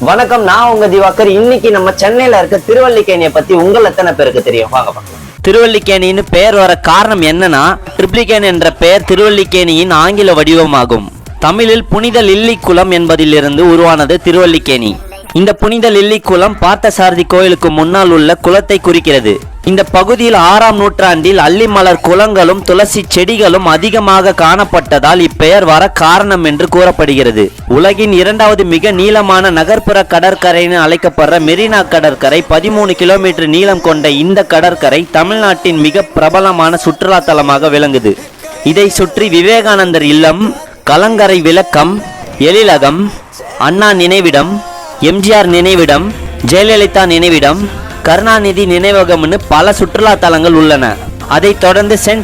வணக்கம், நான் உங்க திவாகர். இன்னைக்கு நம்ம சென்னையில இருக்க திருவல்லிக்கேணியை பத்தி உங்கள் எத்தனை பேருக்கு தெரியும்? வாங்க பார்க்கலாம். திருவல்லிக்கேணின்னு பெயர் வர காரணம் என்னன்னா, ட்ரிப்ளிகேன் என்ற பெயர் திருவல்லிக்கேணியின் ஆங்கில வடிவமாகும். தமிழில் புனித லில்லி குளம் என்பதிலிருந்து உருவானது திருவல்லிக்கேணி. இந்த புனித லில்லி குளம் பார்த்தசாரதி கோயிலுக்கு முன்னால் உள்ள குளத்தை குறிக்கிறது. இந்த பகுதியில் 6ஆம் நூற்றாண்டில் அல்லி மலர் குளங்களும் துளசி செடிகளும் அதிகமாக காணப்பட்டதால் இப்பெயர் வர காரணம் என்று கூறப்படுகிறது. உலகின் 2வது மிக நீளமான நகர்ப்புற கடற்கரை என அழைக்கப்படுற மெரினா கடற்கரை 13 கிலோமீட்டர் நீளம் கொண்ட இந்த கடற்கரை தமிழ்நாட்டின் மிக பிரபலமான சுற்றுலா தலமாக விளங்குது. இதை சுற்றி விவேகானந்தர் இல்லம், கலங்கரை விளக்கம், எழிலகம், அண்ணா நினைவிடம், எம்ஜிஆர் நினைவிடம், ஜெயலலிதா நினைவிடம், கருணாநிதி நினைவகம்னு பல சுற்றுலா தலங்கள் உள்ளன. அதைத் தொடர்ந்து சென்ட்